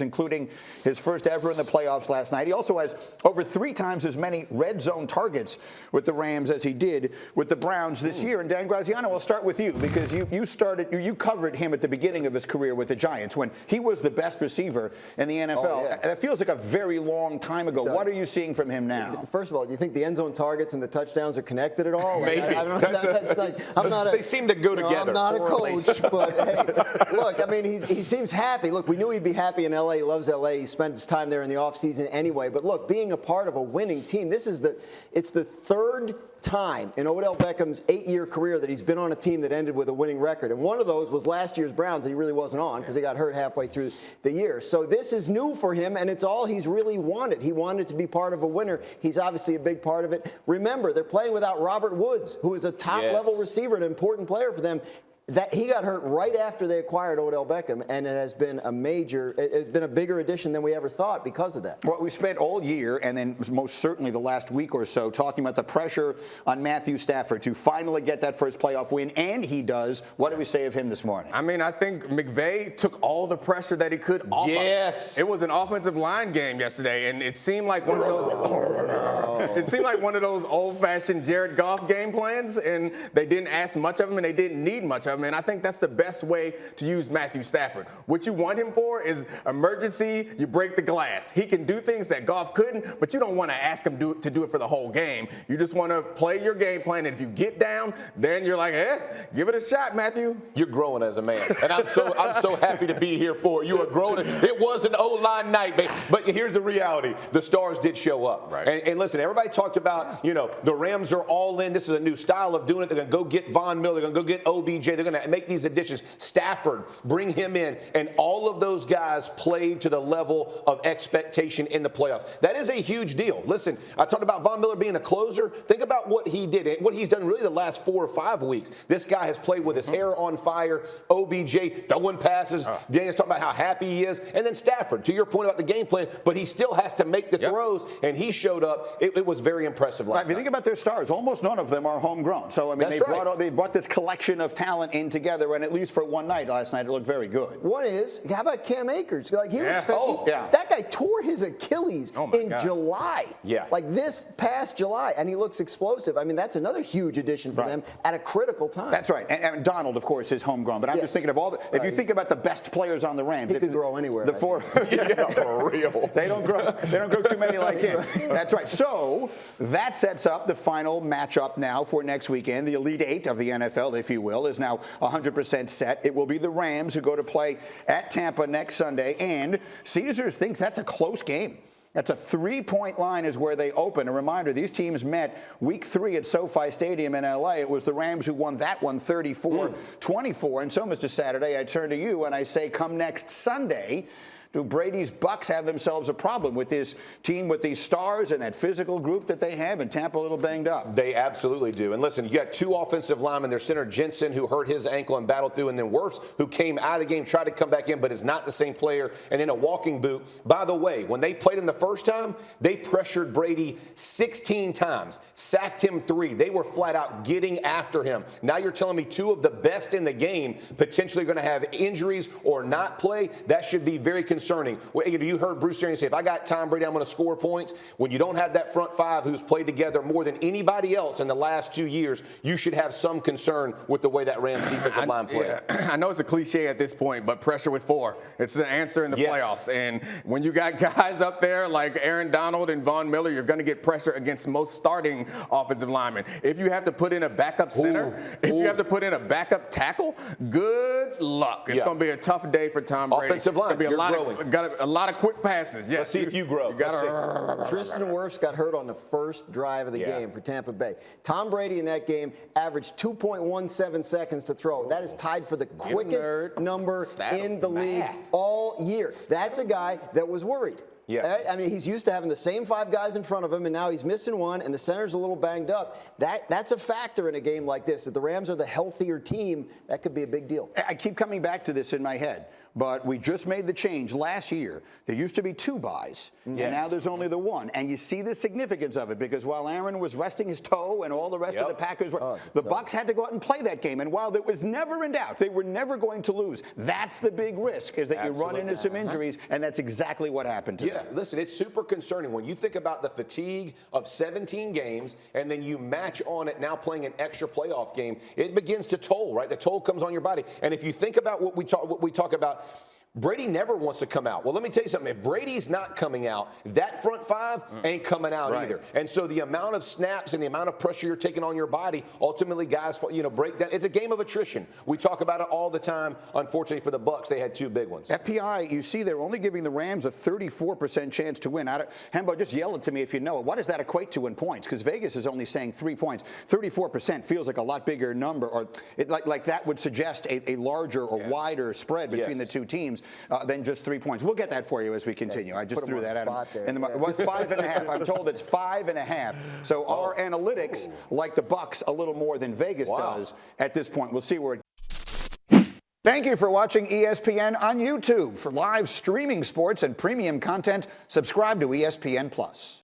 including his first ever in the playoffs last night. He also has over 3 times as many red zone targets with the Rams as he did with the Browns this year. And Dan Graziano, I'll start with you because you covered him at the beginning of his career with the Giants when he was the best receiver in the NFL. Oh, yeah. That feels like a very long time ago. What are you seeing from him now? First of all, do you think the end zone targets and the touchdowns are connected at all? Maybe. They seem to go together. I'm not a coach, but hey, look, I mean, he seems happy. Look, we knew he'd be happy in L.A. He loves L.A. He spent his time there in the offseason anyway. But look, being a part of a winning team, it's the third time in Odell Beckham's 8-year career that he's been on a team that ended with a winning record. And one of those was last year's Browns that he really wasn't on because he got hurt halfway through the year. So this is new for him, and it's all he's really wanted. He wanted to be part of a winner. He's obviously a big part of it. Remember, they're playing without Robert Woods, who is a top-level receiver, an important player for them. That he got hurt right after they acquired Odell Beckham, and it has been it's been a bigger addition than we ever thought because of that. Well, we spent all year, and then most certainly the last week or so, talking about the pressure on Matthew Stafford to finally get that first playoff win, and he does. What do we say of him this morning? I mean, I think McVay took all the pressure that he could off. Yes. It was an offensive line game yesterday, and it seemed like one of those. It seemed like one of those old-fashioned Jared Goff game plans, and they didn't ask much of him, and they didn't need much of him. And I think that's the best way to use Matthew Stafford. What you want him for is emergency, you break the glass. He can do things that Goff couldn't, but you don't want to ask him to do it for the whole game. You just want to play your game plan, and if you get down, then you're like, give it a shot, Matthew. You're growing as a man, and I'm so happy to be here for you. You are growing. It was an O-line night, but here's the reality. The stars did show up. Right. And listen, everybody talked about, the Rams are all in. This is a new style of doing it. They're going to go get Von Miller. They're going to go get OBJ. They're going to make these additions. Stafford, bring him in. And all of those guys played to the level of expectation in the playoffs. That is a huge deal. Listen, I talked about Von Miller being a closer. Think about what he did, what he's done really the last 4 or 5 weeks. This guy has played with his hair on fire. OBJ throwing passes. Daniel's talking about how happy he is. And then Stafford, to your point about the game plan, but he still has to make the throws, and he showed up. It was very impressive last night. If you think about their stars, almost none of them are homegrown. So, I mean, they brought this collection of talent in together, and at least for one night last night, it looked very good. One is, how about Cam Akers? Like Yeah. That guy tore his Achilles in July. Yeah. Like this past July, and he looks explosive. I mean, that's another huge addition for them at a critical time. That's right. And Donald, of course, is homegrown. But I'm just thinking of all the. If you think about the best players on the Rams, he could grow anywhere. The four, for real. They don't grow too many like him. That's right. So that sets up the final matchup now for next weekend. The Elite Eight of the NFL, if you will, is now 100% set. It will be the Rams who go to play at Tampa next Sunday. And Caesars thinks that's a close game. That's a 3-point line is where they open. A reminder, these teams met week 3 at SoFi Stadium in L.A. It was the Rams who won that one 34-24. And so, Mr. Saturday, I turn to you and I say, come next Sunday, do Brady's Bucs have themselves a problem with this team, with these stars and that physical group that they have, and Tampa a little banged up? They absolutely do. And listen, you got 2 offensive linemen. Their center, Jensen, who hurt his ankle and battled through, and then Wirfs, who came out of the game, tried to come back in, but is not the same player, and in a walking boot. By the way, when they played him the first time, they pressured Brady 16 times, sacked him 3. They were flat out getting after him. Now you're telling me 2 of the best in the game potentially going to have injuries or not play? That should be very concerning. You heard Bruce Arians say, if I got Tom Brady, I'm going to score points. When you don't have that front 5 who's played together more than anybody else in the last 2 years, you should have some concern with the way that Rams defensive line played. I know it's a cliche at this point, but pressure with 4. It's the answer in the playoffs. And when you got guys up there like Aaron Donald and Von Miller, you're going to get pressure against most starting offensive linemen. If you have to put in a backup center, if you have to put in a backup tackle, good luck. It's going to be a tough day for Tom Brady. Offensive line, it's going to be a lot of quick passes. Yes. Let's see if you grow. Tristan Wirfs got hurt on the first drive of the game for Tampa Bay. Tom Brady in that game averaged 2.17 seconds to throw. That is tied for the quickest number in the league all year. That's a guy that was worried. Yes. I mean, he's used to having the same 5 guys in front of him, and now he's missing one, and the center's a little banged up. That's a factor in a game like this. If the Rams are the healthier team, that could be a big deal. I keep coming back to this in my head. but we just made the change last year. There used to be 2 byes, and now there's only the 1. And you see the significance of it, because while Aaron was resting his toe and all the rest of the Packers were, the Bucs had to go out and play that game. And while there was never in doubt, they were never going to lose. That's the big risk, is that you run into some injuries, and that's exactly what happened to them. Listen, it's super concerning when you think about the fatigue of 17 games, and then you match on it now playing an extra playoff game. It begins to toll, right? The toll comes on your body. And if you think about what we talk about, Brady never wants to come out. Well, let me tell you something. If Brady's not coming out, that front 5 ain't coming out either. And so the amount of snaps and the amount of pressure you're taking on your body, ultimately guys, break down. It's a game of attrition. We talk about it all the time. Unfortunately for the Bucs, they had 2 big ones. FPI, you see they're only giving the Rams a 34% chance to win. Hembo, just yell it to me if you know it. What does that equate to in points? Because Vegas is only saying 3 points. 34% feels like a lot bigger number, or like that would suggest a larger or wider spread between the 2 teams. Than just 3 points. We'll get that for you as we continue. I just threw that at him. 5.5. I'm told it's 5.5. So our analytics like the Bucs a little more than Vegas does at this point. We'll see where it. Thank you for watching ESPN on YouTube. For live streaming sports and premium content, subscribe to ESPN+.